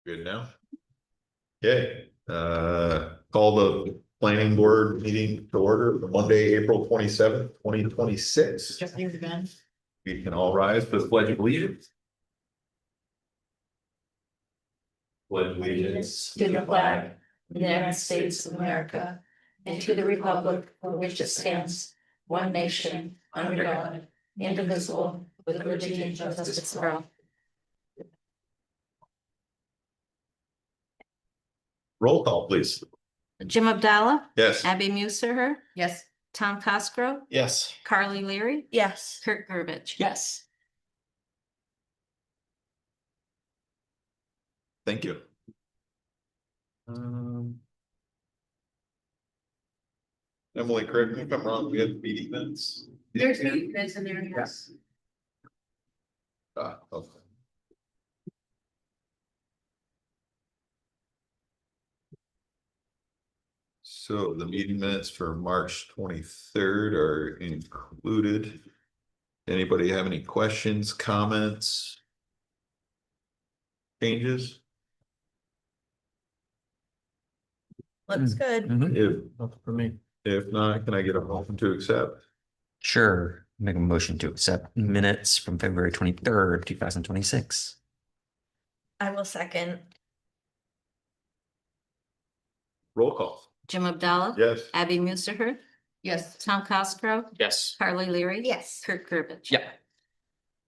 Good now. Okay, call the planning board meeting to order for Monday, April 27th, 2026. Just here again. We can all rise for the pledge of allegiance. Pledge allegiance To the flag of the United States of America and to the republic for which it stands, one nation, under God, indivisible, with liberty and justice for all. Roll call, please. Jim Abdallah, Yes. Abby Musser, Yes. Tom Cosgrove, Yes. Carly Leary, Yes. Kurt Gerbich. Yes. Thank you. Emily, correct me if I'm wrong, we have meeting minutes. There's minutes in there, yes. Okay. So the meeting minutes for March 23rd are included. Anybody have any questions, comments? Changes? Looks good. For me. If not, can I get a motion to accept? Sure, make a motion to accept minutes from February 23rd, 2026. I will second. Roll call. Jim Abdallah. Yes. Abby Musser, Yes. Tom Cosgrove, Yes. Carly Leary. Yes. Kurt Gerbich. Yeah.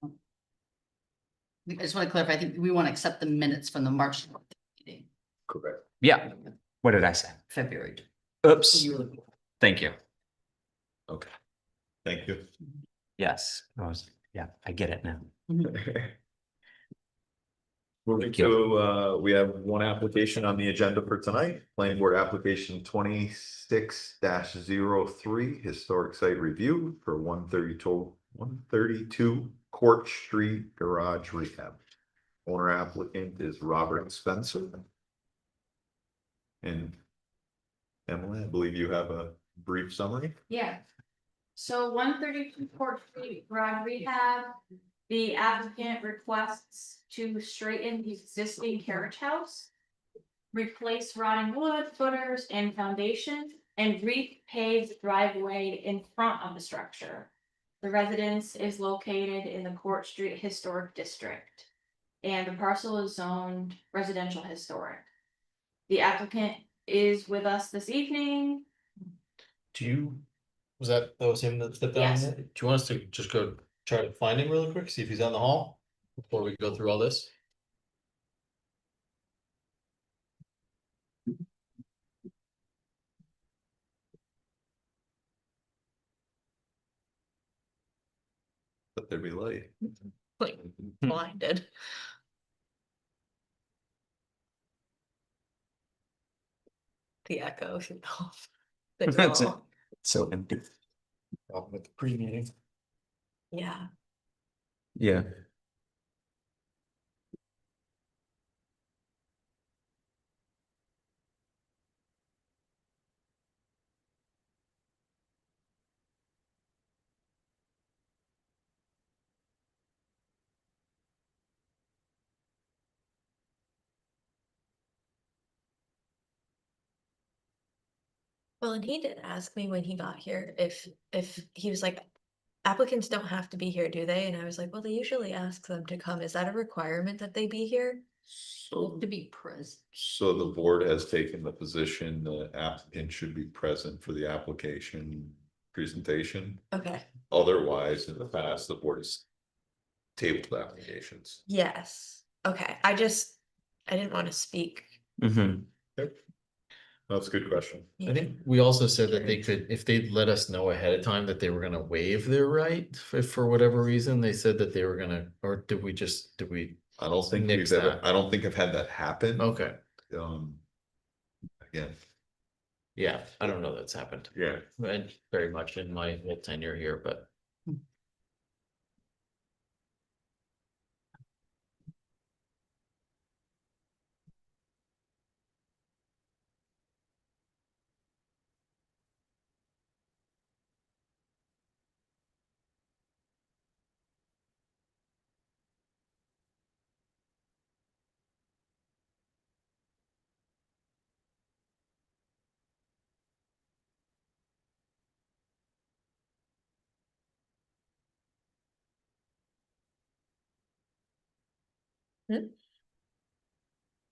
I just want to clarify, I think we want to accept the minutes from the March meeting, Correct. Yeah. What did I say? February. Oops. Thank you. Okay. Thank you. Yes. Yeah, I get it now. Moving Thank you. to, we have one application on the agenda for tonight, planning board application 26-03, historic site review for 132 Court Street Garage Rehab. Owner applicant is Robert Spencer. And Emily, I believe you have a brief summary. Yeah. So 132 Court Street Garage Rehab, the applicant requests to straighten the existing carriage house, replace rotting wood, footers and foundation, and repave the driveway in front of the structure. The residence is located in the Court Street Historic District, and the parcel is zoned residential historic. The applicant is with us this evening. That was him that stepped down? Yes. Do you want us to just go try to find him really quick, see if he's on the hall? Before we go through all this? But there be light. Like blinded. The echo. That's it. Signal. So empty. Problem with the pre-meeting. Yeah. Yeah. Well, and he did ask me when he got here if he was like, applicants don't have to be here, do they? And I was like, well, they usually ask them to come. Is that a requirement that they be here? So, To be present. so the board has taken the position the applicant should be present for the application presentation. Okay. Otherwise, in the past, the board has tabled applications. Yes. Okay. I didn't want to speak. Mm-hmm. That's a good question. I think we also said that they could, if they'd let us know ahead of time that they were gonna waive their right, if for whatever reason, they said that they were gonna, or did we? I don't think Nix we've ever, that. I don't think I've had that happen. Okay, Again, yeah, I don't know that's happened. yeah. And very much in my whole tenure here, but.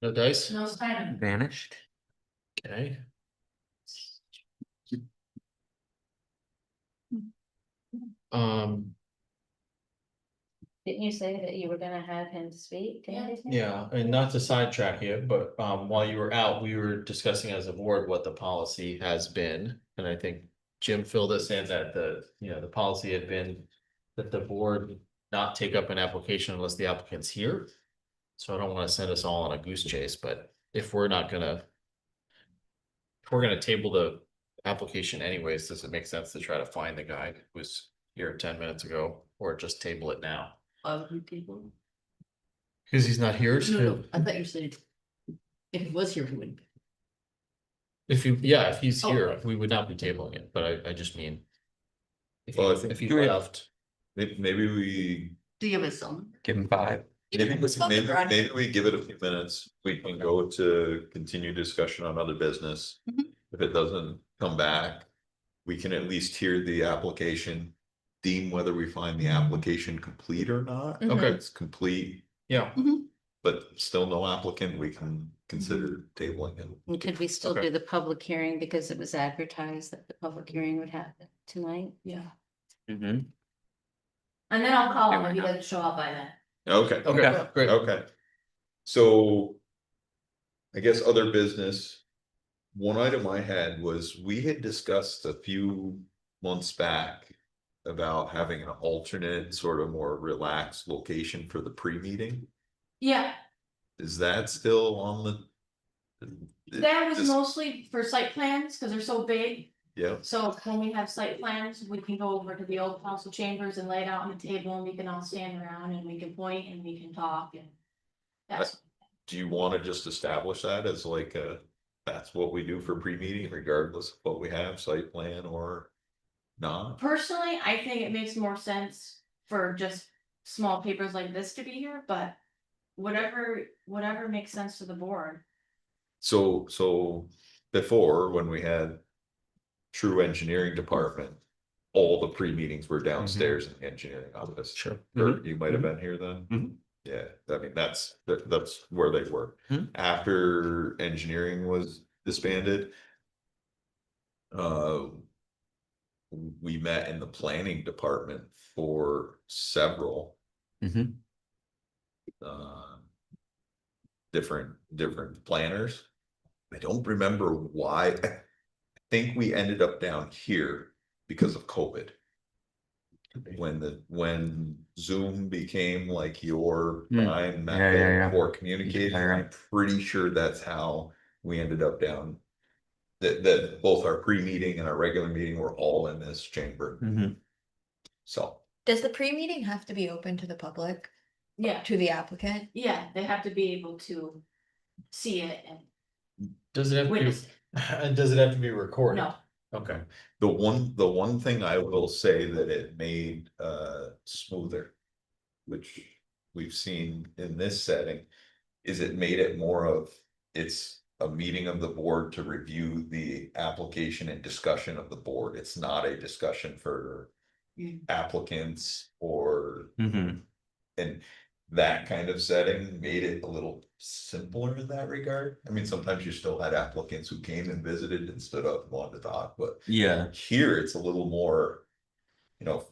No dice? No Steiner. Vanished. Okay. Um, Didn't you say that you were gonna have him speak? and Yeah. everything? yeah, and not to sidetrack you, but while you were out, we were discussing as a board what the policy has been. And I think Jim filled us in that the policy had been that the board not take up an application unless the applicant's here. So I don't want to send us all on a goose chase, but if we're gonna table the application anyways, does it make sense to try to find the guy who was here 10 minutes ago, or just table it now? People. Because he's not here. No, I thought you said if he was here, he would. If he's Oh. here, we would not be tabling it, but I just mean. Well, I think- If he Do we- left, Maybe we, Do you have a son? Give him 5. maybe we give it a few minutes. We can go to continue discussion on other business. Mhm. If it doesn't come back, we can at least hear the application, deem whether we find the application complete or not. Mhm. Okay, it's complete, yeah, but still no applicant, we can consider tabling it. And could we still Okay. do the public hearing because it was advertised that the public hearing would happen tonight? Yeah. Mm-hmm. And then I'll call Yeah, him why if he not? doesn't show up by then. Okay. okay, great. Okay. So. I guess other business. One item I had was we had discussed a few months back. About having an alternate, sort of more relaxed location for the pre-meeting. Yeah, Is that still on the? that was Just- mostly for site plans, cause they're so big. Yeah, So when we have site plans, we can go over to the old council chambers and lay it out on the table and we can all stand around and we can point and we can talk and. That's, do you wanna just establish that as like that's what we do for pre-meeting regardless of what we have, site plan or not? personally, I think it makes more sense for just small papers like this to be here, but. Whatever makes sense to the board. So before, when we had. True engineering department, all the pre-meetings were downstairs in the engineering office. Sure. Or you might have been here then. Mhm. Yeah, I mean, that's where they were. Mhm. After engineering was disbanded. We met in the planning department for several. Mm-hmm. Different planners. I don't remember why. I think we ended up down here because of COVID. When Zoom became like your Hmm. prime Yeah, method yeah. for communicating, Yeah, right. I'm pretty sure that's how we ended up down. That both our pre-meeting and our regular meeting were all in this chamber, Mm-hmm. so. Does the pre-meeting have to be open to the public, Yeah, to the applicant? yeah, they have to be able to see it and Does it have to be, witness it. and does it have to be recorded? No, Okay, The one thing I will say that it made smoother. Which we've seen in this setting. Is it made it more of, it's a meeting of the board to review the application and discussion of the board. It's not a discussion for. Mm. Applicants or, Mm-hmm. and that kind of setting made it a little simpler in that regard. I mean, sometimes you still had applicants who came and visited and stood up and wanted to talk, but. Yeah. Here, it's a little more,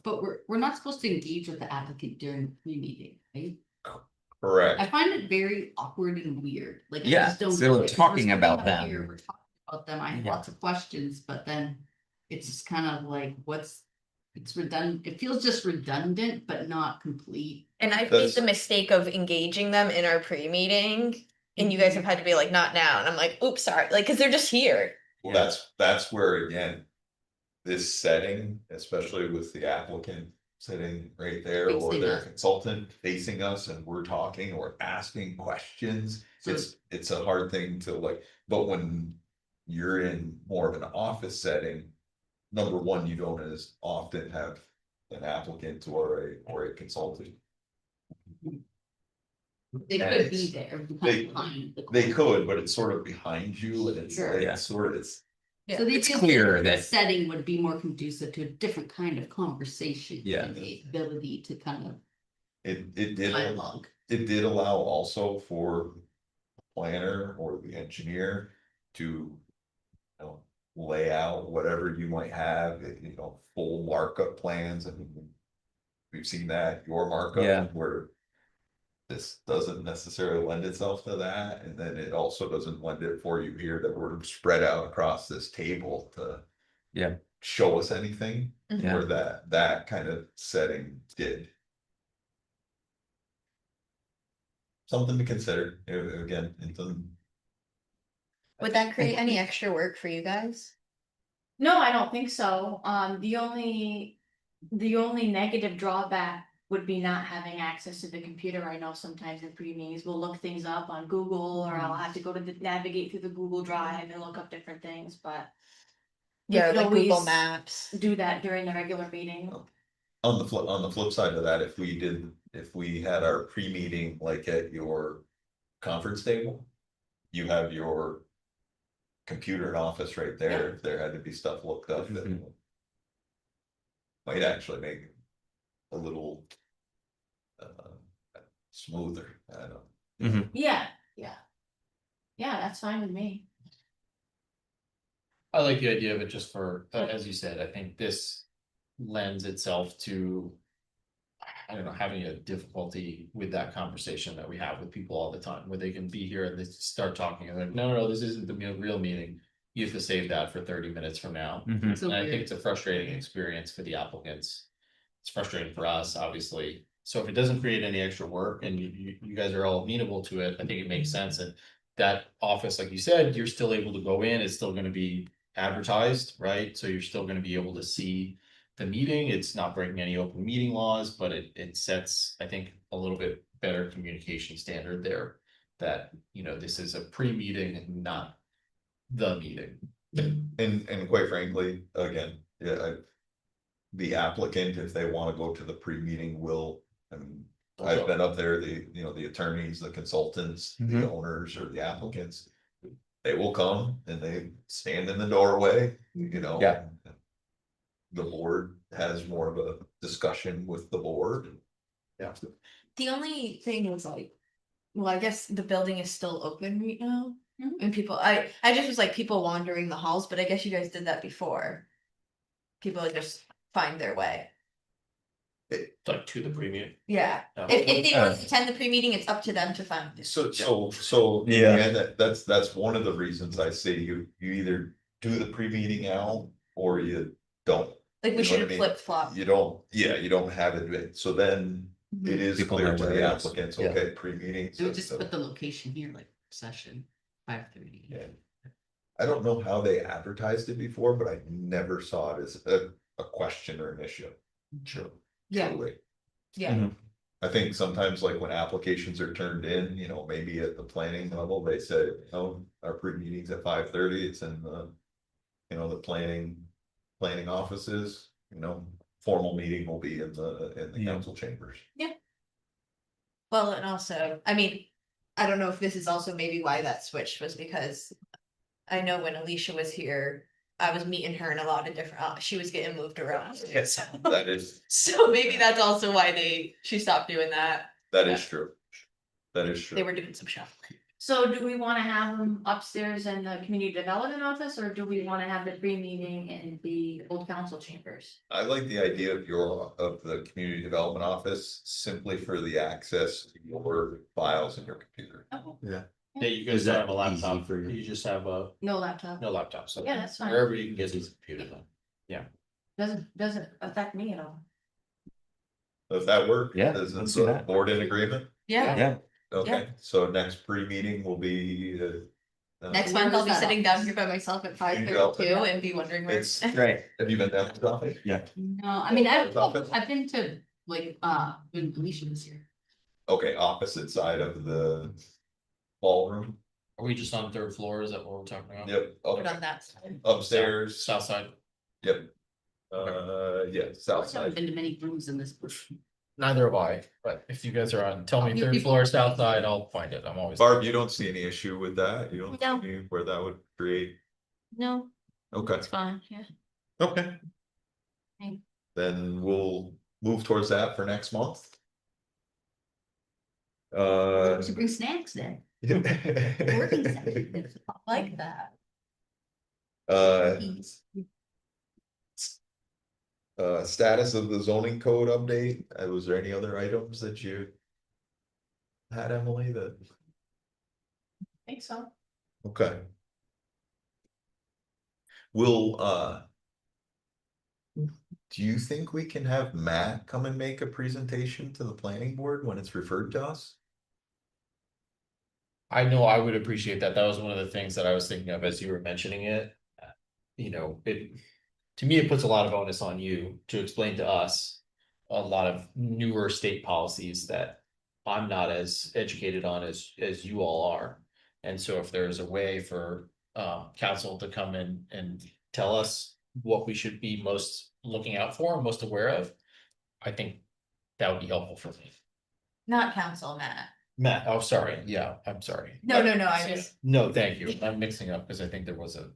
But we're not supposed to engage with the applicant during the pre-meeting, right? I correct. find it very awkward and weird, like. I Yeah, just don't so we're get it. talking sitting about up them. here, We're talking about them, I have Yeah. lots of questions, but then it's just kind of like, it's redundant, it feels just redundant, but not complete. And I've made That's- the mistake of engaging them in our pre-meeting, and you guys have had to be like, not now, and I'm like, oops, sorry, like, cause they're just here. Well, that's where again. This setting, especially with the applicant sitting right there or Facing their us. consultant facing us and we're talking or asking questions. So- It's a hard thing to like, but when you're in more of an office setting. Number one, you don't as often have an applicant or a consultant. They And could be it's- there. they- behind the They corner. could, but it's sort of behind you and it's Sure. Yeah. sort of, it's. So they It's feel clear like the that- setting would be more conducive to a different kind of conversation. Yeah. and the ability to kind of It did. dialogue. it did allow also for the planner or the engineer to, you know, lay out whatever you might have, you know, full markup plans, and we've seen that, your Yeah. markup, where this doesn't necessarily lend itself to that, and then it also doesn't lend it for you here that we're spread out across this table to Yeah. show us anything, Yeah. where that kind of setting did. Something to consider, again, it doesn't. Would that create any extra work for you guys? No, I don't think so. The only negative drawback would be not having access to the computer. I know sometimes in pre-meetings, we'll look things up on Google, or I'll have to go to navigate through the Google Drive and look up different things, but we Yeah, could like Google always Maps. do that during the regular meeting. On the flip side of that, if we had our pre-meeting like at your conference table. You have your computer and office right there, if there had to be stuff looked up that. Mhm. Might actually make it a little. Smoother, I don't know. Mhm. Yeah, that's fine with me. I like the idea of it just for, as you said, I think this lends itself to. I don't know, having a difficulty with that conversation that we have with people all the time, where they can be here and they start talking and they're like, no, this isn't the real meeting. You have to save that for 30 minutes from now. Mhm. So And I think weird. it's a frustrating experience for the applicants. It's frustrating for us, obviously. So if it doesn't create any extra work and you guys are all amenable to it, I think it makes sense. And that office, like you said, you're still able to go in, it's still gonna be advertised, right? So you're still gonna be able to see the meeting. It's not breaking any open meeting laws, but it sets, I think, a little bit better communication standard there. That, this is a pre-meeting and not the meeting. And quite frankly, again, yeah, the applicant, if they wanna go to the pre-meeting, will, I mean. I've been up there, the attorneys, the consultants, the Mhm. owners or the applicants. They will come and they stand in the doorway, you know. Yeah. The board has more of a discussion with the board. Yeah. The only thing is like, well, I guess the building is still open right now. Mhm. And people, I just was like people wandering the halls, but I guess you guys did that before. People would just find their way. Like to the pre-meeting. Yeah. If they want to attend the pre-meeting, it's up to them to find. it. So. Yeah. That's one of the reasons I say you either do the pre-meeting out or you don't. Like You we know should what have I mean? flip flopped. You don't have it, so then it is People clear know to where the it is. applicants, Yeah. okay, pre-meeting. So just put the location here, like session 5:30. Yeah. I don't know how they advertised it before, but I never saw it as a question or an issue. Sure. Yeah. Truly. Yeah. Mhm. I think sometimes like when applications are turned in, maybe at the planning level, they said, our pre-meetings at 5:30, it's in the. The planning offices, formal meeting will be in the Yeah. council chambers. Well, and also, I mean, I don't know if this is also maybe why that switched was because I know when Alicia was here, I was meeting her in a lot of different, she was getting moved around. Yes, that is, So maybe that's also why she stopped doing that. that is true. That is They true. were doing some shuffling. So do we wanna have them upstairs in the community development office, or do we wanna have the pre-meeting in the old council chambers? I like the idea of the community development office simply for the access to your files in your computer. Yeah, you guys Is don't that have a laptop, easy for you? you just have No laptop, no laptop, so. Yeah, that's fine. Wherever you can get these computers on. doesn't affect me at all. Does that work? Yeah, Is let's the do that. board in agreement? Yeah, Yeah, Okay, so next pre-meeting will be. next Where month I'll is be that sitting office? down here by myself at Community development. 5:32 and be wondering where. It's right. Have you been down to the office? No, I mean, Office? I've been to like, when Alicia was here. Okay, opposite side of the ballroom. Are we just on third floor, is that what we're talking about? Yep, Put on that side. upstairs. South side, Yep. Yeah, south I've side. been to many rooms in this. neither have I, but if you guys are on, tell me You third people- floor, south side, I'll find it, I'm always. Barb, you don't see any issue with that? You don't No. see where that would create? No, Okay, it's fine, yeah. okay. Thank- Then we'll move towards that for next month. To bring snacks then. Working session. Like that. Uh, Cookies. Status of the zoning code update, was there any other items that you had, Emily, that, Think so. okay. Will, do you think we can have Matt come and make a presentation to the planning board when it's referred to us? I know I would appreciate that. That was one of the things that I was thinking of as you were mentioning it. You know, to me, it puts a lot of onus on you to explain to us a lot of newer state policies that I'm not as educated on as you all are. And so if there's a way for council to come in and tell us what we should be most looking out for, and most aware of, I think that would be helpful for me. Not council, Matt. Matt, oh, sorry, yeah, I'm sorry. No, I just, No, thank you. I'm mixing up because I think there was a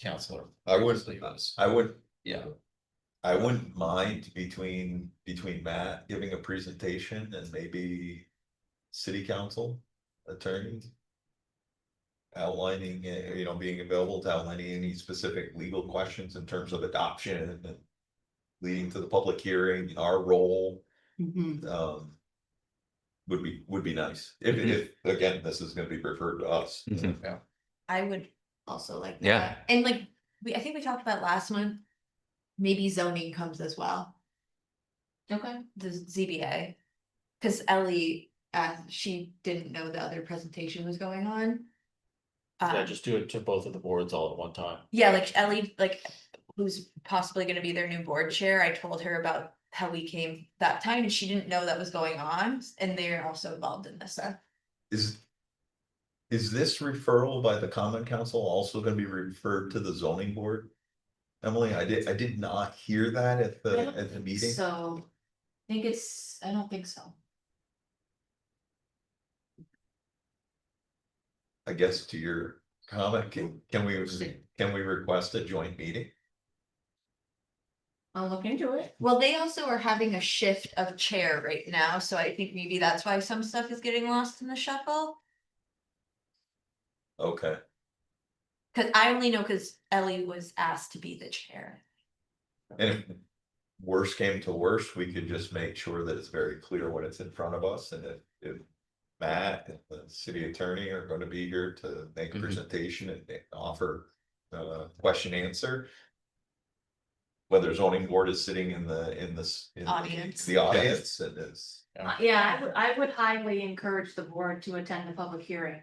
counselor. I previously who was- would, Yeah, I wouldn't mind between Matt giving a presentation and maybe city council attorney. Outlining, being available to outlining any specific legal questions in terms of adoption and leading to the public hearing, our role, Mhm. would be nice. If, again, this is gonna be referred to us. Mhm. I would also like that. Yeah. And like, I think we talked about last month, maybe zoning comes as well, Okay. the ZBA. Cause Ellie, she didn't know the other presentation was going on. yeah, just do it to both of the boards all at one time. Yeah, like Ellie, like, who's possibly gonna be their new board chair, I told her about how we came that time and she didn't know that was going on, and they're also involved in this stuff. Is this referral by the common council also gonna be referred to the zoning board? Emily, I did not hear that at the meeting. So, I don't think so. I guess to your comment, can we request a joint meeting? I'll look into it. Well, they also are having a shift of chair right now, so I think maybe that's why some stuff is getting lost in the shuffle. Okay, Cause I only know cause Ellie was asked to be the chair. and if worse came to worse, we could just make sure that it's very clear when it's in front of us, and if Matt and the city attorney are gonna be here to make a Mhm. presentation and offer question answer. Whether zoning board is sitting in Audience. the audience and is, Yeah, I would highly encourage the board to attend the public hearing.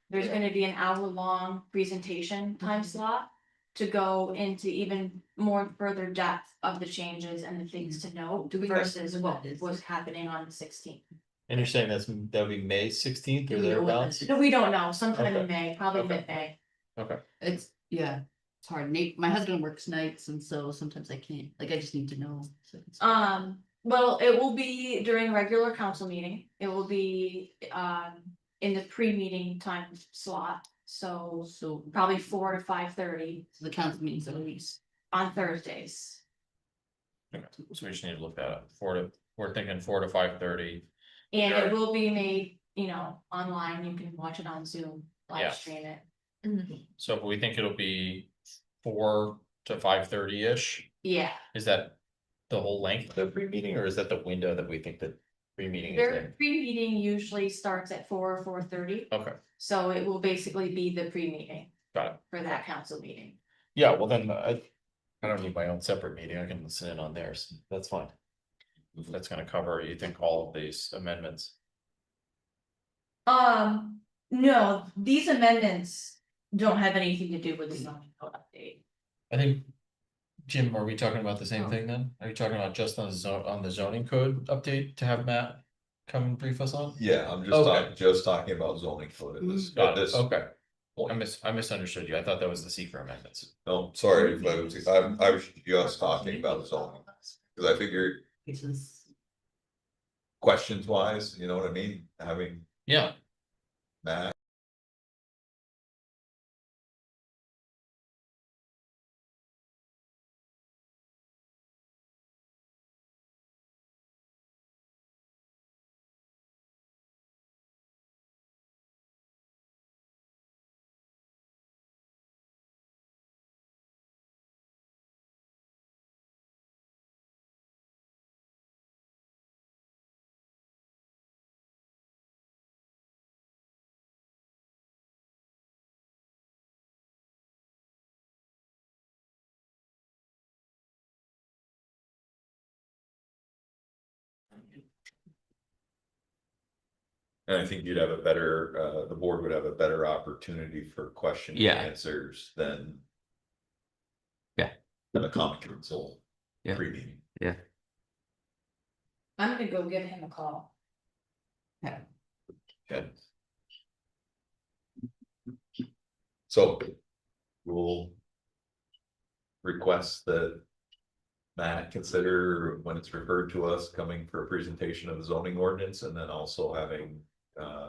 There's gonna be an hour-long presentation time slot to go into even more further depth of the changes and the things to know Do we know versus when what that is? was happening on the 16th. And you're saying that would be May 16th or Do we know when thereabouts? that is? No, we don't know, sometime Okay. in May, probably Okay. mid-May. Okay, It's, yeah, it's hard. Nate, my husband works nights and so sometimes I can't, like, I just need to know. So it's- Well, it will be during a regular council meeting. It will be in the pre-meeting time slot, so So probably 4 to 5:30 the council meetings at least. on Thursdays. okay. So we just need to look that up. We're thinking 4 to 5:30. And Sure. it will be made, online. You can watch it on Zoom, Yeah. live stream it. So we think it'll be 4 to 5:30-ish. Yeah, Is that the whole length of the pre-meeting, or is that the window that we think that pre-meeting is their in? pre-meeting usually starts at 4 or 4:30, Okay, so it will basically be the pre-meeting got it. for that council meeting. Yeah, well then, I don't need my own separate meeting. I can listen in on theirs. That's fine. That's gonna cover, you think, all of these amendments? No, these amendments don't have anything to do with the zoning code update. I think, Jim, are we talking about the Oh. same thing then? Are you talking about just on the zoning code update to have Matt come and brief us on? yeah, I'm Okay. just talking about zoning code at this, Got at it, this. okay. I misunderstood you. I thought that was the secret amendments. No, sorry, if I was just talking about zoning, cause I figured Because questions wise, you know what I mean, having Yeah, Matt And I think you'd have a better, the board would have a better opportunity for question and Yeah. answers than. Yeah. Than a common council. Yeah. Pre-meeting. I'm gonna go give him a call. Okay. So. We'll. Request that. Matt consider when it's referred to us coming for a presentation of the zoning ordinance and then also having.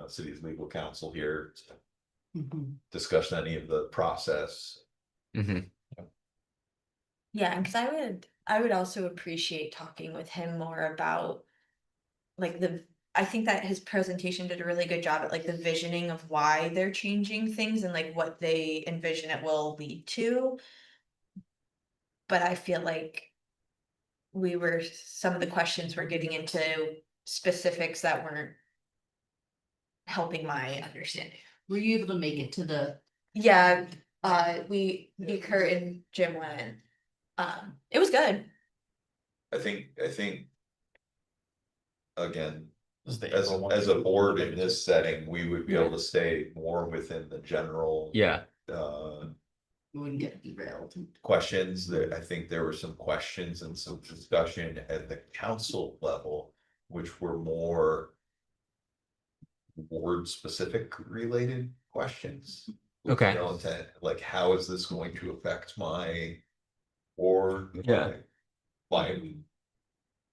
City's legal counsel here to Mhm. discuss any of the process. Mhm. Yeah, and cause I would also appreciate talking with him more about. Like I think that his presentation did a really good job at like the visioning of why they're changing things and like what they envision it will lead to. But I feel like. Some of the questions were getting into specifics that weren't. Helping my understanding. Were you able to make it to the, Yeah, me, Kurt and Jim went. It was good. I think. Again, This is the as April one. a board in this setting, we would be able to stay more within the general. Yeah, we wouldn't get derailed? Questions that I think there were some questions and some discussion at the council level, which were more. Word specific related questions. Okay. You know, like, how is this going to affect my. Or. Yeah. My.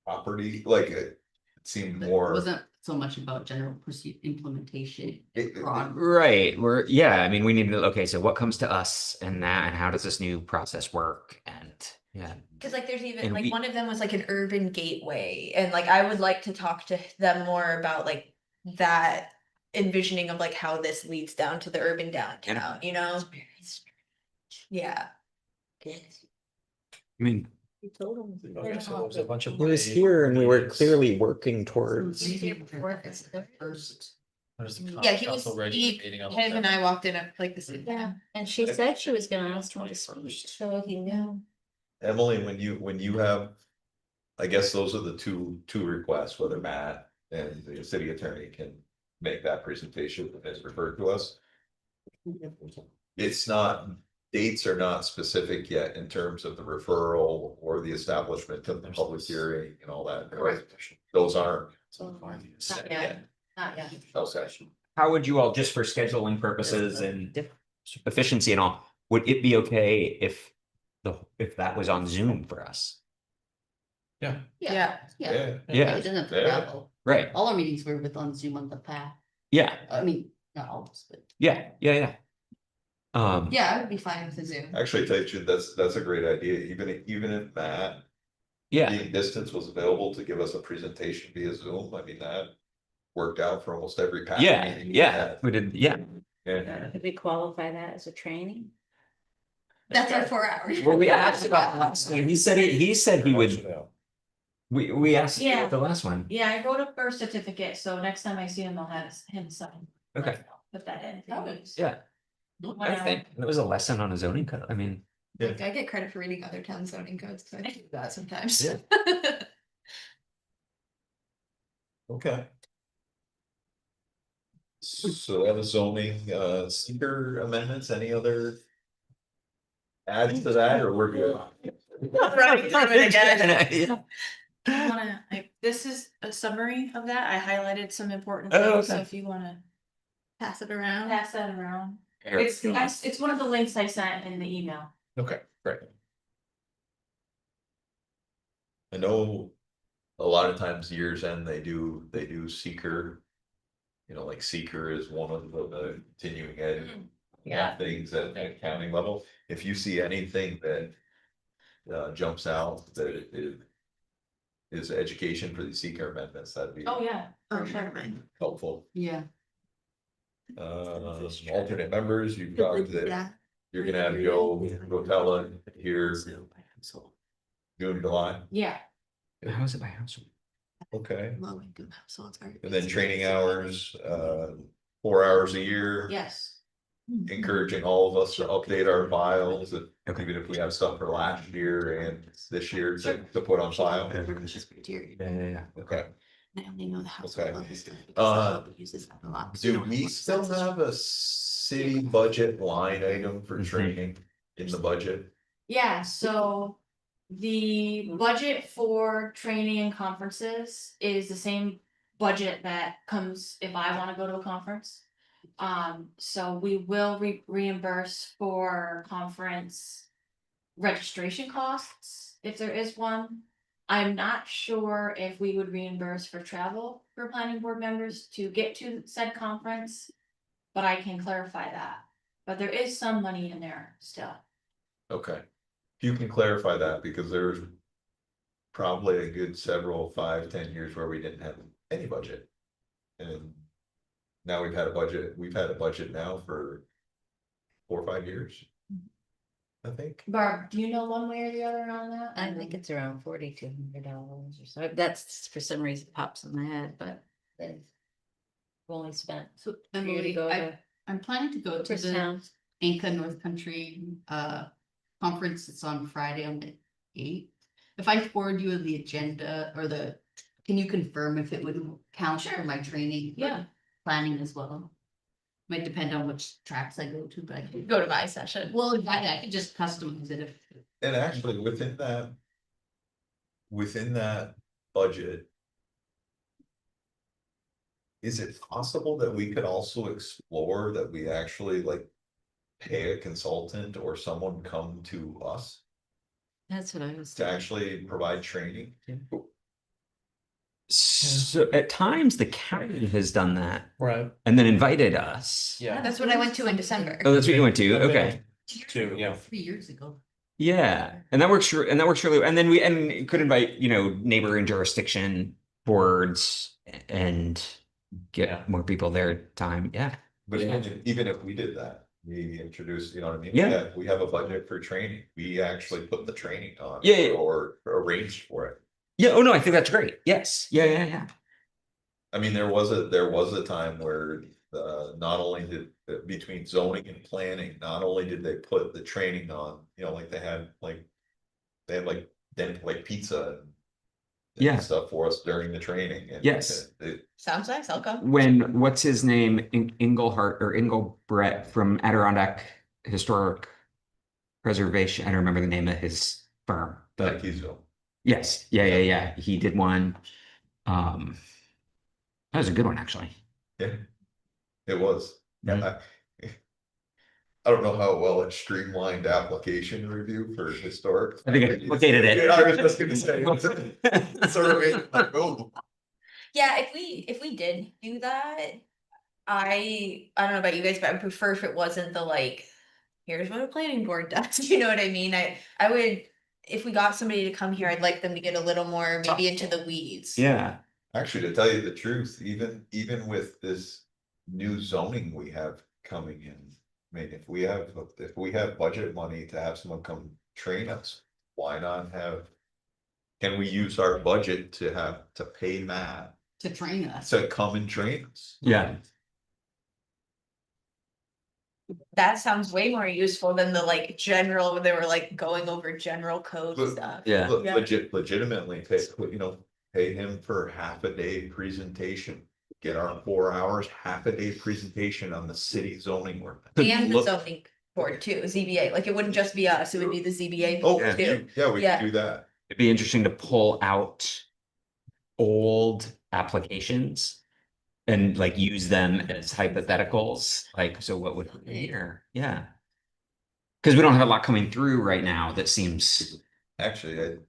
Property, like it seemed more. Wasn't so much about general procedure implementation. It- broad. right, I mean, we need to, okay, so what comes to us and that, and how does this new process work, and, yeah. Cause like there's even And like we- one of them was like an urban gateway and like I would like to talk to them more about like that. Envisioning of like how this leads down to the urban downtown, you know? Yeah. I mean, Okay, so there was a bunch of. it was ways- here and we were clearly working towards. First. There's the Yeah, he council was, regular meeting on the him and 7th. I walked in at like this. Yeah, and she said she was gonna ask him to speak, so he knew. Emily, when you have. I guess those are the two requests, whether Matt and the city attorney can make that presentation as referred to us. It's not, dates are not specific yet in terms of the referral or the establishment of the public hearing and all that. Those aren't. Not yet. Not yet. Okay. How would you all, just for scheduling purposes and efficiency and all, would it be okay if that was on Zoom for us? Yeah. Yeah. Yeah. Yeah. Yeah, It doesn't have to Yeah. travel. right, All our meetings were with on Zoom on the path. yeah, I mean, not all of us, but yeah. Yeah, I would be fine with the Zoom. Actually, tell you the truth, that's a great idea, even if Matt. yeah, Being distance was available to give us a presentation via Zoom, I mean, that. Worked out for almost every. PAC meeting we had. we did, yeah. Yeah. Could we qualify that as a training? That's our 4 hours. Well, we asked about last time, he said he would, we asked Yeah. the last one, Yeah, I wrote a birth certificate, so next time I see him, I'll have him sign. okay, Put that in. yeah. I think it was a lesson on a zoning code, I mean, Like, I get credit for reading other town zoning codes, cause I do that sometimes. Yeah. Okay. So that was zoning, seeker amendments, any other? Adds to that, or we're good? Right, I'm gonna get Yeah. This is a summary of that. I highlighted some important Oh, things, so okay. if you wanna Pass it around. pass that around. Eric, It's one of the links I sent in the email. Okay, great. I know a lot of times years end, they do seeker. You know, like seeker is one of the continuing ed. Yeah. Things at county level, if you see anything that. Jumps out that it. Is education for the seeker amendments, that'd be Oh, yeah, Oh, for sure. never mind. helpful. yeah. Alternate members, you've got that, Yeah. you're gonna have Joe Rotella here June, July, Yeah, how is it by household? okay. Low income households are. And then training hours, 4 hours a year. yes. Encouraging all of us to update our files, and Okay. even if we have stuff for last year and this year to put on file. Yeah. Okay, I only know the house. Okay. Uses that a lot. Do we still have a city budget line item for Mhm. training in the budget? Yeah, so the budget for training and conferences is the same budget that comes if I wanna go to a conference. So we will reimburse for conference registration costs, if there is one. I'm not sure if we would reimburse for travel for planning board members to get to said conference. But I can clarify that, but there is some money in there still. Okay, if you can clarify that, because there's probably a good several, 5, 10 years where we didn't have any budget. And now we've had a budget now for 4 or 5 years. I think. Barb, do you know one way or the other on that? I think it's around $4,200 or so. That's for some reason pops in my head, but they've only spent. So for you to Emily, go to I'm planning to go to the Town. Anka North Country conference. It's on Friday on the 8th. If I forward you the agenda or can you confirm if it would count for my training? Yeah. Planning as well. Might depend on which tracks I go to, but I could, Go to my session. well, exactly, I could just customize it if. And actually, within that budget. Is it possible that we could also explore that we actually like pay a consultant or someone come to us That's what I was. to actually provide training? So at times the county has done that Right, and then invited us. yeah. That's what I went to in December. Oh, that's what you went to, I've been okay. Two, yeah. 3 years ago. Yeah, and that works and that works really, and then we could invite, neighboring jurisdiction boards and Yeah. get more people their time, yeah. But even if we did that, we introduced, you know what I mean? Yeah. We have a budget for training. We actually put the training on. Yeah, yeah. Or arranged for it. Yeah, oh no, I think that's great, yes, yeah. I mean, there was a time where not only did between zoning and planning, not only did they put the training on, like they had pizza. And Yeah. stuff for us during the training. And Yes. Sounds nice, I'll come. When, what's his name, Engelhart or Engelbrett from Adirondack Historic Preservation, I don't remember the name of his firm, but Keysville. yes, yeah, he did one. That was a good one, actually. Yeah, it was. Mhm. I don't know how well it streamlined application review for historic. I think it complicated it. Yeah, I was just gonna say. It sort of made it like, oh. Yeah, if we did do that, I don't know about you guys, but I would prefer if it wasn't the like, here's what a planning board does, you know what I mean? I would, if we got somebody to come here, I'd like them to get a little more maybe into the weeds. Yeah, Actually, to tell you the truth, even with this new zoning we have coming in. I mean, if we have budget money to have someone come train us, why not can we use our budget to pay Matt To train us. to come and train us? yeah, That sounds way more useful than the like general, when they were like going over general code Look, stuff. yeah. Le- legitimately pay him for half a day presentation. Get our 4 hours, half a day presentation on the city zoning ordinance. And the Look- zoning board too, ZBA, like it wouldn't just be us, it would be the ZBA. Oh, board, too. yeah, we Yeah. can do that. It'd be interesting to pull out old applications and like use them as hypotheticals, like, so what would happen here? Yeah. Because we don't have a lot coming through right now that seems, Actually,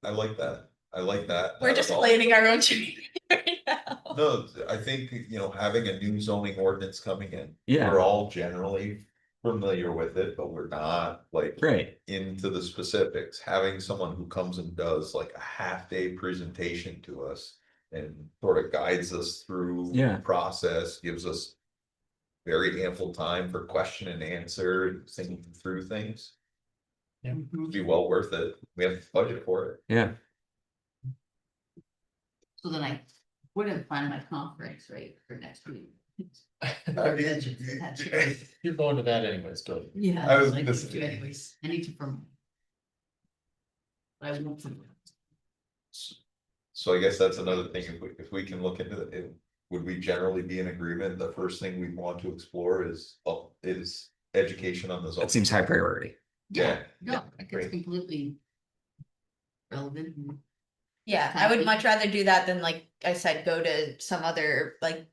I like that. I like that. We're just Not at all. planning our own training right now. No, I think, having a new zoning ordinance coming in. Yeah. We're all generally familiar with it, but we're not like right, into the specifics. Having someone who comes and does like a half day presentation to us. And sort of guides us through. Yeah. the process, gives us. Very ample time for question and answer, thinking through things. Mhm. It'd be well worth it. We have budget for it. yeah. So then I wouldn't plan my conference, right, for next week. You're going to that anyways, go. Yeah. I was I gonna need say- to anyways, I need to from. I won't. So I guess that's another thing, if we can look into it, would we generally be in agreement, the first thing we want to explore is education on the zone? That seems high priority. Yeah. No, I think it's Great. completely relevant. Yeah, I would much rather do that than like I said, go to some other like.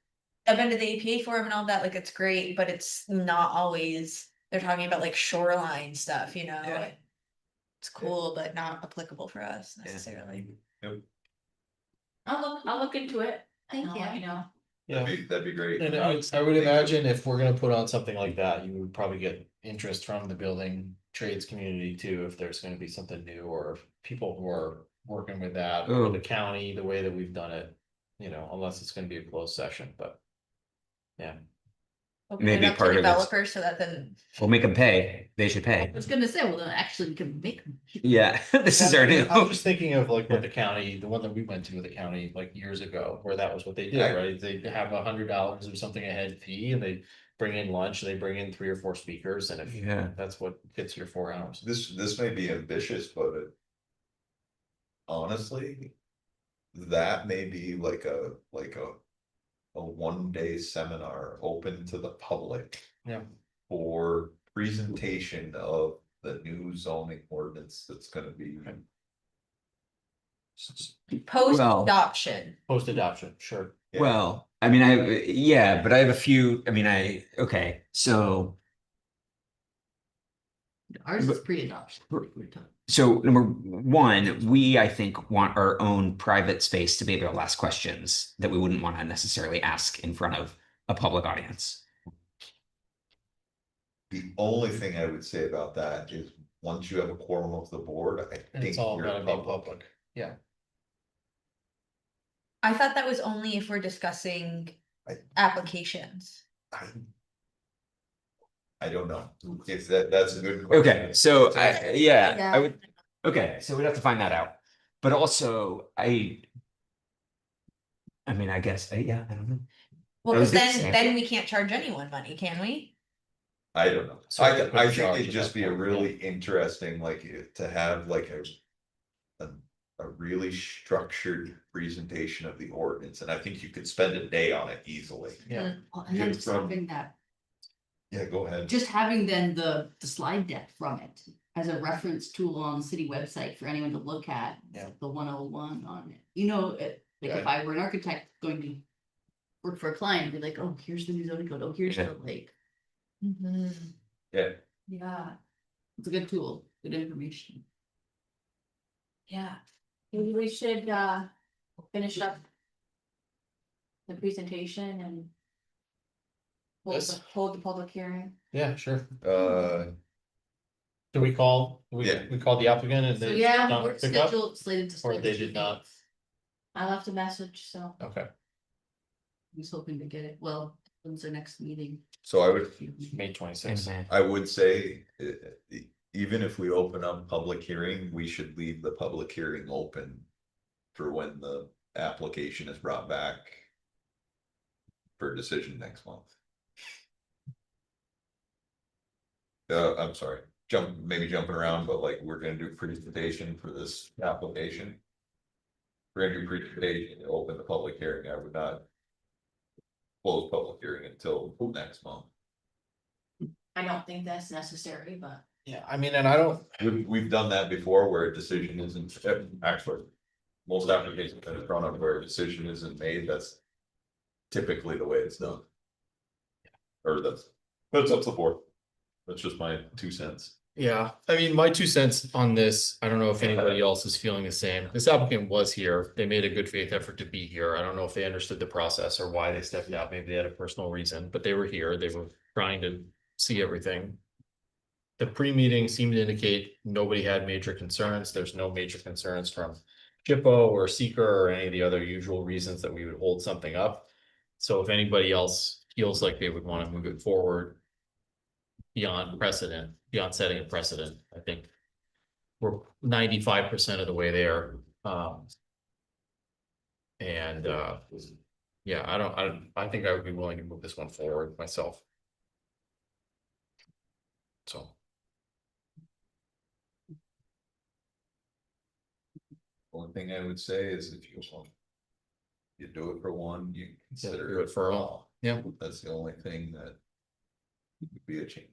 I've been to the APA forum and all that, like it's great, but it's not always, they're talking about like shoreline stuff, you know? Yeah. It's cool, but not applicable for us necessarily. I'll look into it. and Thank I'll let you. you know. Yeah. That'd be great. And I would imagine if we're gonna put on something like that, you would probably get interest from the building trades community too, if there's gonna be something new or if people who are working with that, or Ooh. the county, the way that we've done it. You know, unless it's gonna be a closed session, but. Yeah, Open Maybe it up to part of it's- developers so that then, We'll make them pay. They should I pay. was gonna say, well, then actually we can make. Yeah, this is our new. I'm just thinking of like what the county, the one that we went to with the county like years ago, where that was what they did, Yeah. right? They have $100 or something a head fee and they bring in lunch, they bring in 3 or 4 speakers, and if Yeah. that's what gets your 4 hours. This may be ambitious, but honestly, that may be like a 1-day seminar open to the public. Yeah. For presentation of the new zoning ordinance that's gonna be. post Well- adoption. Post adoption, sure. Yeah. Well, I mean, yeah, but I have a few, I mean, okay, so. Ours is pre-adoption. We're talking. So number one, we, I think, want our own private space to be able to ask questions that we wouldn't want to necessarily ask in front of a public audience. The only thing I would say about that is, once you have a quorum of the board, I And think it's all you're gonna be public, yeah. I thought that was only if we're discussing I- applications. I don't know, if that's a good question. Okay, so yeah, Yeah. I would, okay, so we'd have to find that out. But also, I mean, I guess, yeah, I don't know. Well, I was cause gonna say- then we can't charge anyone money, can we? I don't know, So I we couldn't think charge it'd at just that be a point, really interesting, like, to have like a really structured presentation of the ordinance, and I think you could spend a day on it easily. Yeah. Oh, and then Just from- having that, Yeah, go ahead. just having then the slide deck from it as a reference tool on the city website for anyone to look at. Yeah. The 101 on it, you know, like if I were an architect going to work for a client, be like, oh, here's the new zoning code, oh, here's Yeah. the like, Yeah, Yeah, it's a good tool, good information. Yeah. Maybe we should finish up. The presentation and. Yes. Hold the public hearing. Yeah, sure. do Do we call, Yeah. we called the applicant and So they yeah, not we're pick up? scheduled, slated to. Or start they this did not? weekend. I left a message, so. Okay, I was hoping to get it, well, when's our next meeting? So I would, May 26th. I would say, even if we open up public hearing, we should leave the public hearing open. For when the application is brought back. For decision next month. I'm sorry, maybe jumping around, but like, we're gonna do presentation for this application. We're gonna do presentation, open the public hearing, I would not. Close public hearing until next month. I don't think that's necessary, but. Yeah, I mean, and I don't, We've done that before where a decision isn't, actually. Most applications that are thrown up where a decision isn't made, that's. Typically the way it's done. Or but it's up to the board. That's just my 2 cents. yeah, I mean, my 2 cents on this, I don't know if anybody else is feeling the same. This applicant was here. They made a good faith effort to be here. I don't know if they understood the process or why they stepped out. Maybe they had a personal reason, but they were here. They were trying to see everything. The pre-meeting seemed to indicate nobody had major concerns. There's no major concerns from Chippo or Seeker or any of the other usual reasons that we would hold something up. So if anybody else feels like they would want to move it forward beyond precedent, beyond setting a precedent, I think we're 95% of the way there. And yeah, I think I would be willing to move this one forward myself. So. Only thing I would say is if you want. You do it for one, you consider do it for all. Yeah. That's the only thing that. Would be a change.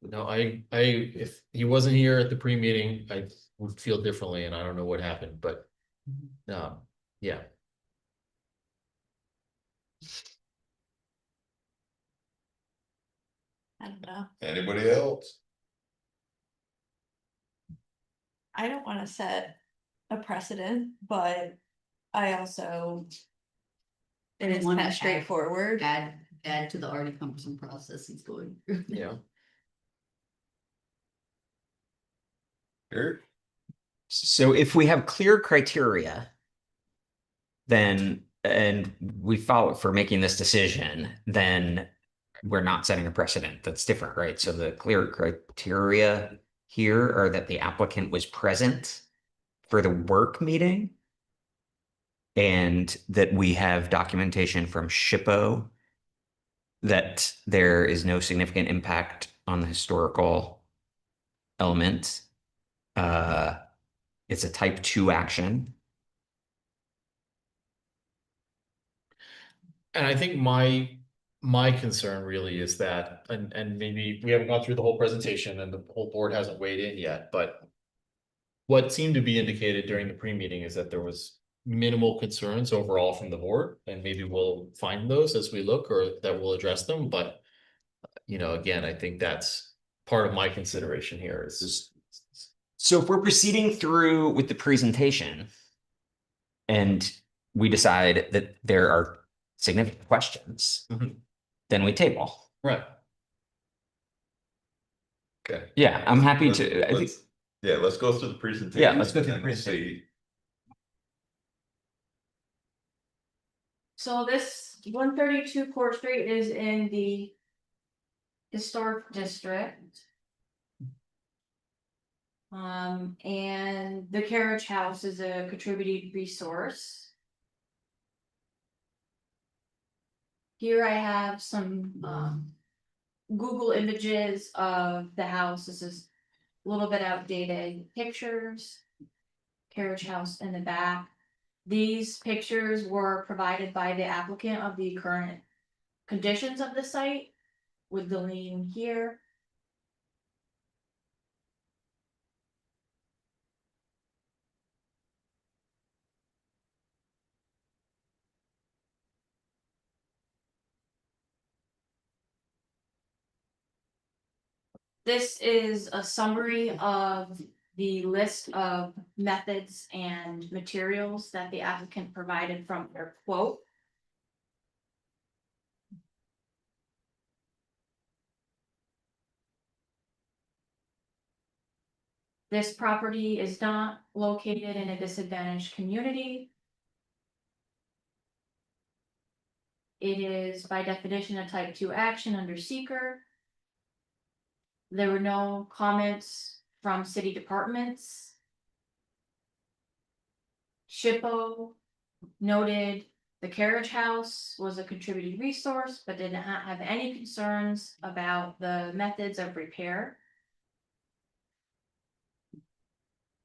No, if he wasn't here at the pre-meeting, I would feel differently and I don't know what happened, but. Yeah, I don't know. Anybody else? I don't wanna set a precedent, but I also. It is Wanna kind of add- straightforward. Add to the already cumbersome process he's going through. yeah. Sure. So if we have clear criteria, then, and we follow for making this decision, then we're not setting a precedent. That's different, right? So the clear criteria here are that the applicant was present for the work meeting and that we have documentation from SHPO that there is no significant impact on the historical element. It's a type 2 action. And I think my concern really is that, and maybe we haven't gone through the whole presentation and the whole board hasn't weighed in yet, but. What seemed to be indicated during the pre-meeting is that there was minimal concerns overall from the board, and maybe we'll find those as we look, or that we'll address them, but. You know, again, I think that's part of my consideration here is. So if we're proceeding through with the presentation and we decide that there are significant questions, Mhm. then we table. Right. Okay. Yeah, I'm happy to, I think, Let's- Yeah, let's go through the presentation. Yeah, let's go through the and we'll presentation. see. So this 132 Court Street is in the historic district. And the carriage house is a contributed resource. Here I have some Google images of the house. This is a little bit outdated pictures. Carriage house in the back. These pictures were provided by the applicant of the current conditions of the site with the lien here. This is a summary of the list of methods and materials that the applicant provided from their quote. This property is not located in a disadvantaged community. It is by definition a type 2 action under seeker. There were no comments from city departments. SHPO noted the carriage house was a contributed resource, but did not have any concerns about the methods of repair.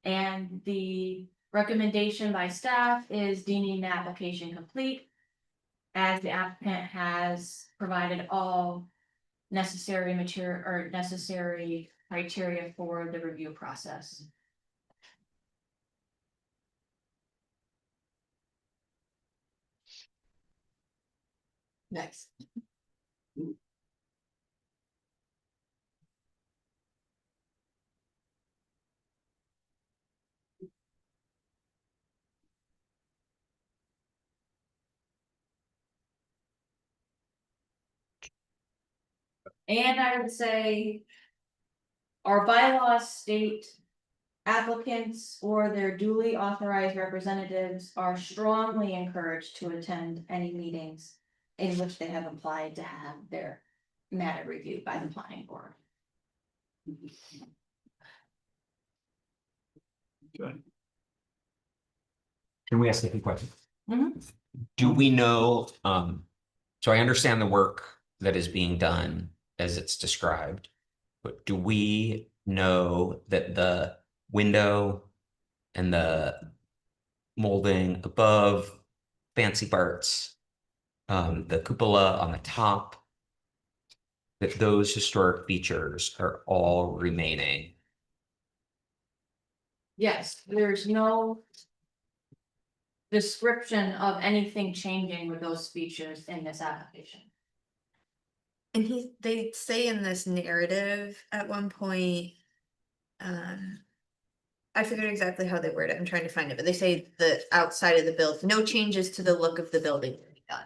And the recommendation by staff is deeming the application complete, as the applicant has provided all necessary material or necessary criteria for the review process. Next. And I would say. Our bylaws state. Applicants or their duly authorized representatives are strongly encouraged to attend any meetings. In which they have applied to have their matter reviewed by the planning board. can we ask a few questions? Mhm. Do we know, so I understand the work that is being done as it's described, but do we know that the window and the molding above, fancy parts, the cupola on the top. That those historic features are all remaining. Yes, there's no description of anything changing with those features in this application. And they say in this narrative at one point, I forget exactly how they word it, I'm trying to find it, but they say the outside of the build, no changes to the look of the building will be done.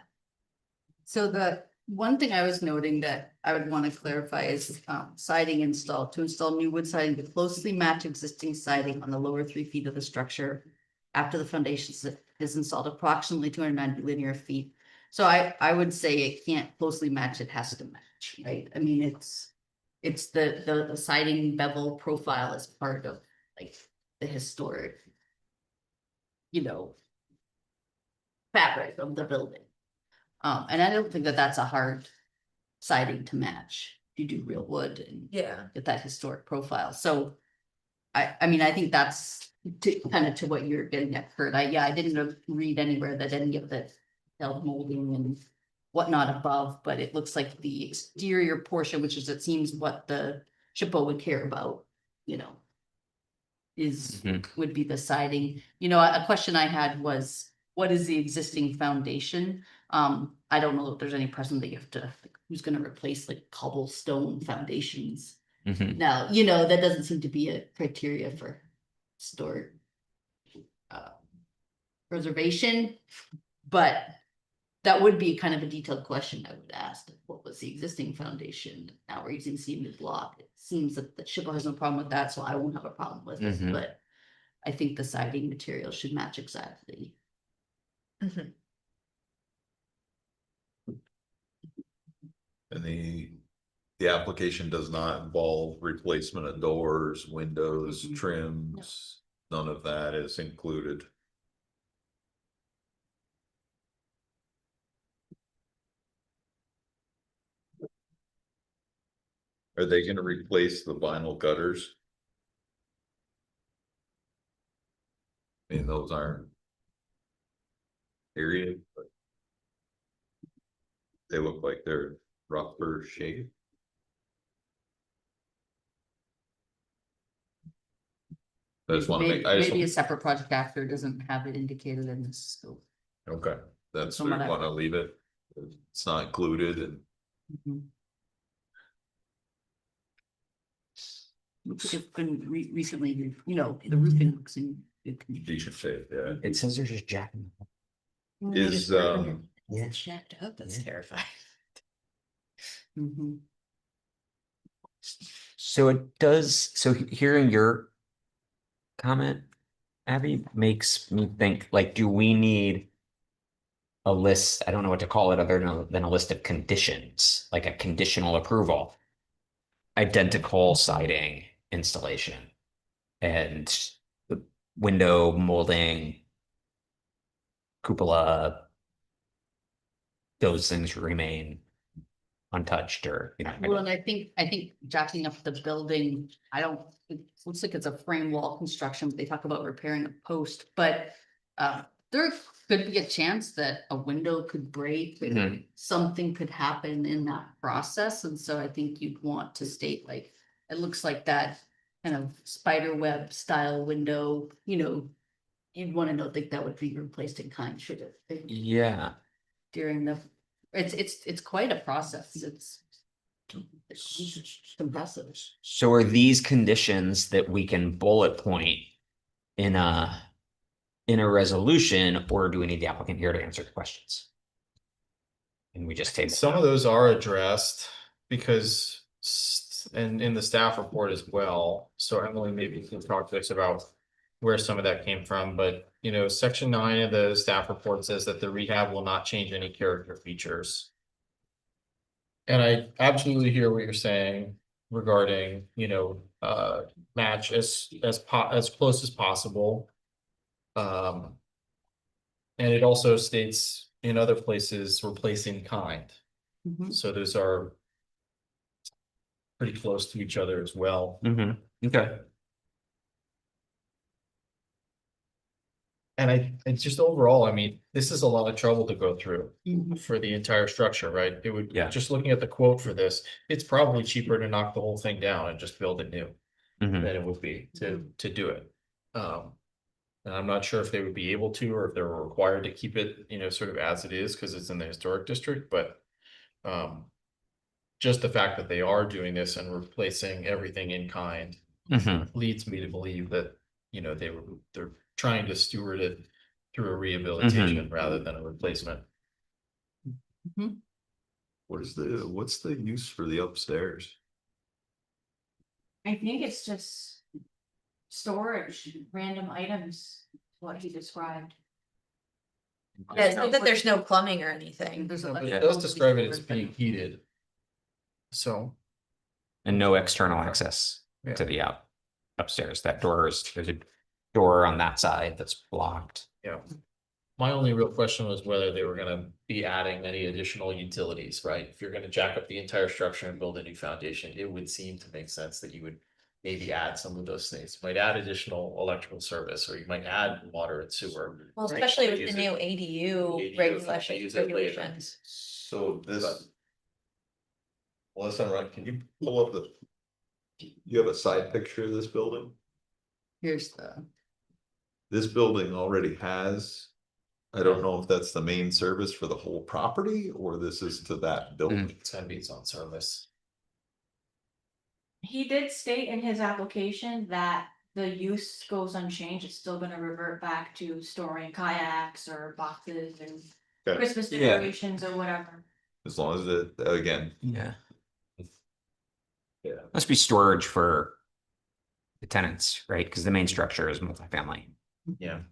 So the one thing I was noting that I would want to clarify is siding installed. To install new wood siding to closely match existing siding on the lower 3 feet of the structure after the foundation is installed approximately 290 linear feet. So I would say it can't closely match, it has to match, right? I mean, it's the siding bevel profile as part of like the historic, you know, fabric of the building. And I don't think that that's a hard siding to match. You do real wood and Yeah. get that historic profile. So I mean, I think that's kind of to what you're getting at, Kurt. I didn't read anywhere that any of the molding and whatnot above, but it looks like the exterior portion, which is, it seems what the SHPO would care about, you know, is, would be the siding. You know, a question I had was, what is the existing foundation? I don't know if there's any precedent that you have to, like, who's gonna replace like cobblestone foundations? Mhm. Now, you know, that doesn't seem to be a criteria for historic preservation, but that would be kind of a detailed question I would ask. What was the existing foundation? Now we're using cemented block. It seems that the SHPO has no problem with that, so I won't have a problem with it, Mhm. but I think the siding material should match exactly. Mhm. And the application does not involve replacement of doors, windows, Mhm. trims, none of that is included. Are they gonna replace the vinyl gutters? I mean, those aren't. Period, but. They look like they're rougher shape. I just wanna Maybe, make, I maybe a just, separate project after doesn't have it indicated in this scope. okay, that's Some where of you that- wanna leave it. It's not included and Mhm. Looks like it's been recently, you know, the roofing looks in good condition. decent shape, yeah. It says they're just jacking. Is, It's jacked up, that's Yeah. terrifying. Mhm. So it does, so hearing your comment, Abby, makes me think, like, do we need a list? I don't know what to call it other than a list of conditions, like a conditional approval. Identical siding installation and the window molding, cupola, those things remain untouched or, you know. Well, and I think jacking up the building, it looks like it's a frame wall construction, but they talk about repairing a post, but. There could be a chance that a window could break, Mhm. something could happen in that process, and so I think you'd want to state like. It looks like that kind of spider web style window, you know. You'd want to know that would be replaced in kind, should it? Yeah. During the, it's quite a process, it's impressive. So are these conditions that we can bullet point in a resolution, or do we need the applicant here to answer the questions? And we just table. Some of those are addressed because and in the staff report as well. So Emily, maybe you can talk to us about where some of that came from, but you know, section 9 of the staff report says that the rehab will not change any character features. And I absolutely hear what you're saying regarding, you know, match as close as possible. And it also states in other places replacing kind. Mhm. So those are pretty close to each other as well. Okay. and just overall, I mean, this is a lot of trouble to go through Mhm. for the entire structure, right? It would, Yeah. just looking at the quote for this, it's probably cheaper to knock the whole thing down and just build it new Mhm. than it would be to do it. And I'm not sure if they would be able to, or if they were required to keep it, you know, sort of as it is, because it's in the historic district, but just the fact that they are doing this and replacing everything in kind Mhm. leads me to believe that, you know, they're trying to steward it through a rehabilitation rather than a replacement. What's the use for the upstairs? I think it's just storage, random items, what he described. Yeah, it's not that there's no plumbing or anything. There's But it electrical does describe it as but- being heated. So, And no external access Yeah. to the upstairs. There's a door on that side that's blocked. yeah. My only real question was whether they were gonna be adding any additional utilities, right? If you're gonna jack up the entire structure and build a new foundation, it would seem to make sense that you would maybe add some of those things. You might add additional electrical service, or you might add water and sewer. Well, right? especially with Use the it- new ADU use regulations, it later. regulations. So this. Unless I'm right, can you pull up you have a side picture of this building? Here's the, This building already has. I don't know if that's the main service for the whole property, or this is to that building. It's gonna be its own service. He did state in his application that the use goes unchanged, it's still gonna revert back to storing kayaks or boxes and Okay. Christmas Yeah. decorations or whatever. As long as it, again. Yeah. Yeah. Must be storage for the tenants, right? Because the main structure is multifamily. Yeah.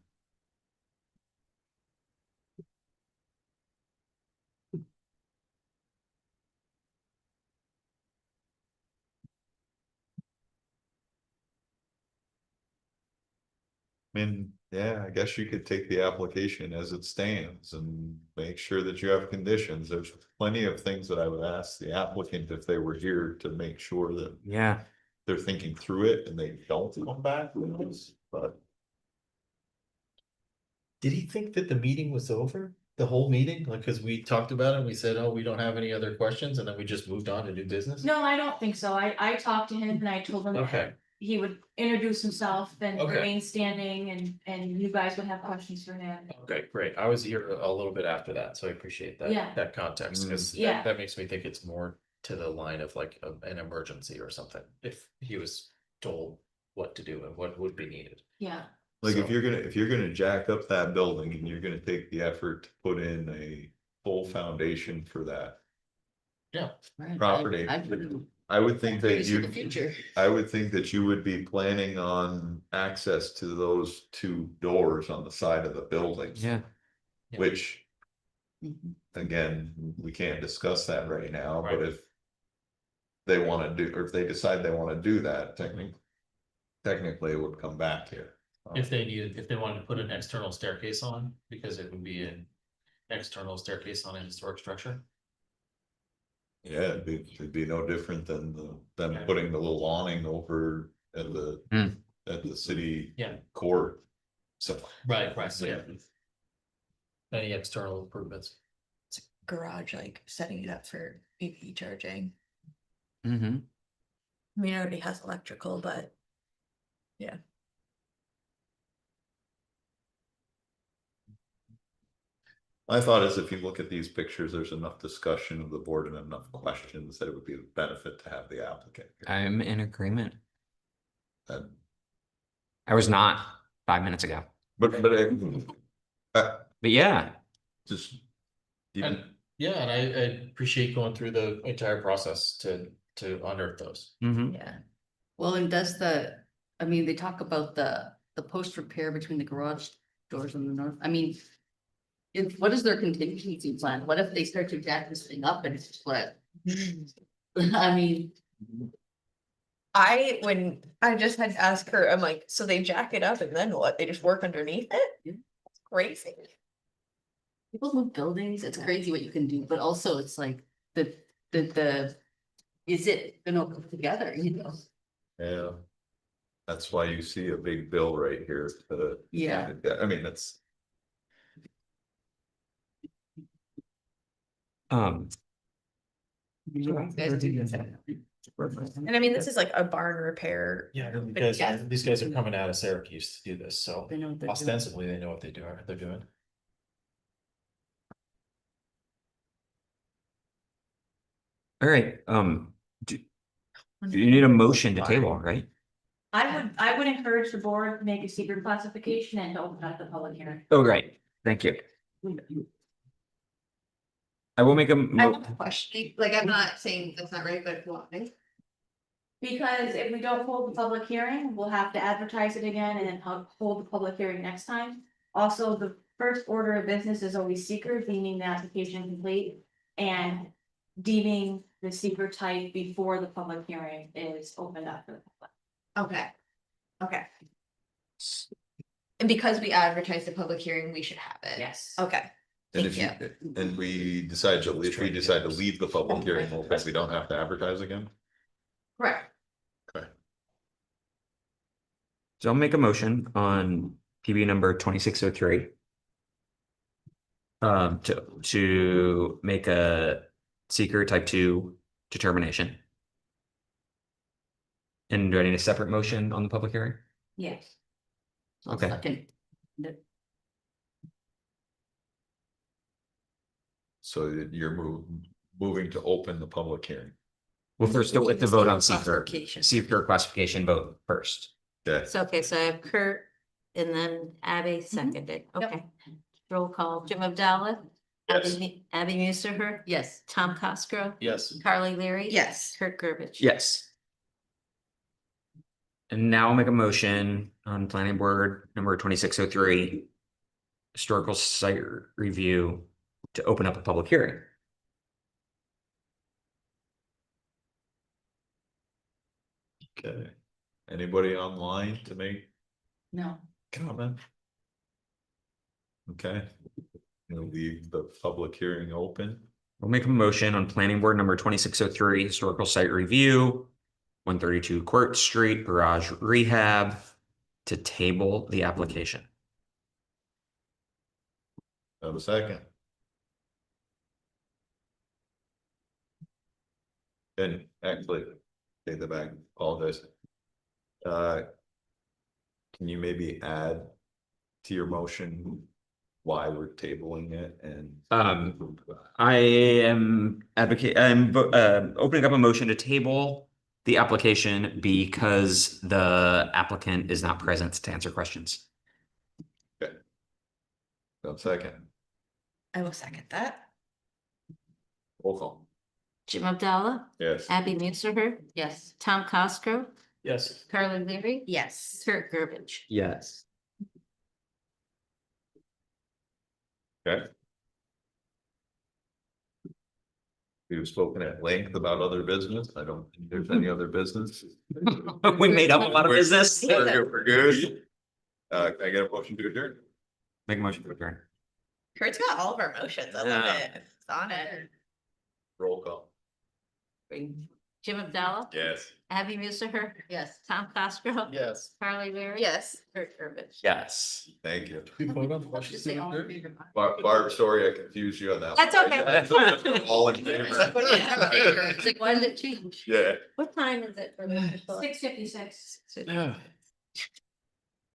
I mean, yeah, I guess you could take the application as it stands and make sure that you have conditions. There's plenty of things that I would ask the applicant if they were here to make sure that Yeah. they're thinking through it and they don't come back with this, but. Did he think that the meeting was over? The whole meeting? Like, cause we talked about it, and we said, oh, we don't have any other questions, and then we just moved on to new business? No, I don't think so. I talked to him and I told him Okay, he would introduce himself and Okay. remain standing and you guys would have questions for him. okay, great. I was here a little bit after that, so I appreciate that, Yeah. that context, cause Yeah. that makes me think it's more to the line of like an emergency or something. If he was told what to do and what would be needed. Yeah, Like if So- you're gonna jack up that building and you're gonna take the effort to put in a full foundation for that. right, Property. I would think that Use for the you, future. I would think that you would be planning on access to those two doors on the side of the building. Yeah. Yeah. Which, Mhm. again, we can't discuss that right now, but Right. if. They wanna do, or if they decide they wanna do that, technically it would come back here. If they wanted to put an external staircase on, because it would be an external staircase on a historic structure. Yeah, it'd be no different than them Yeah. putting the little awning over at Hmm. the city. Yeah. Court. So, Right, so yeah. Any external improvements. Garage, like setting it up for EV charging. Mm-hmm. I mean, it already has electrical, but my thought is if you look at these pictures, there's enough discussion of the board and enough questions that it would be a benefit to have the applicant. here. I'm in agreement. And- I was not 5 minutes ago, But but yeah. just. And yeah, and I appreciate going through the entire process to unearth those. Mhm. yeah. Well, and does I mean, they talk about the post repair between the garage doors on the north, I mean. What is their contingency plan? What if they start to jack this thing up and it's split? I mean, When I just had to ask her, I'm like, so they jack it up and then what? They just work underneath it? Yeah. It's crazy. people move buildings, it's crazy what you can do, but also it's like the. Is it gonna come together, you know? Yeah. That's why you see a big bill right here. Yeah. I mean, that's, Um, And I mean, this is like a barn repair. Yeah, Yeah. these guys are coming out of Syracuse to do this, so They know what they're doing. ostensibly they know what they're doing. all right, do you need a motion to table, right? I would encourage the board to make a secret classification and to open up the public hearing. Oh, right, thank you. I will make a I have a question, like, I'm not saying that's not right, but why? Because if we don't hold the public hearing, we'll have to advertise it again and then hold the public hearing next time. Also, the first order of business is always seeker, deeming the application complete and deeming the seeker type before the public hearing is opened up for the public. Okay. Okay. And because we advertised the public hearing, we should have it. Yes. Okay. and if you, Thank and we decide to, if we decide to leave the public hearing open, we don't have to advertise again? Correct. So I'll make a motion on PB number 2603. To make a seeker type 2 determination. And do I need a separate motion on the public hearing? Yes. Okay. Second. So you're moving to open the public hearing. Well, first, we have to vote on seeker, Classification. seeker classification vote first. Okay, So, okay, so I have Kurt and then Abby seconded, okay. Roll call, Jim Abdallah. Yes. Abby Musser, Yes. Tom Cosgrove, Yes. Carly Leary. Yes. Kurt Burbidge. Yes. And now I'll make a motion on planning board number 2603. Historical site review to open up a public hearing. okay. Anybody online to make No. comment? Okay. We'll leave the public hearing open. We'll make a motion on planning board number 2603, historical site review, 132 Court Street, garage rehab, to table the application. Have a second. And actually, take the back, apologize. Can you maybe add to your motion why we're tabling it and? I am opening up a motion to table the application because the applicant is not present to answer questions. Have a second, I will second that. roll call, Jim Abdallah, yes. Abby Musser, Yes. Tom Cosgrove, Yes. Carly Leary. Yes. Kurt Burbidge. Yes. Okay. We've spoken at length about other business. I don't think there's any other business. We made up a lot of business. We're good. Can I get a motion to adjourn? Make a motion to adjourn. Kurt's got all of our motions. I love Yeah. it. It's on it. Roll call, Jim Abdallah, yes. Abby Musser, Yes. Tom Cosgrove. Yes. Carly Leary. Yes. Kurt Burbidge. Yes. Thank you. We vote on the motion Just to say all in adjourn? favor. Barb, sorry, I confused you on that. That's one. okay. All in favor. It's like, why did it change? Yeah. What time is it for the? 6:56. Yeah.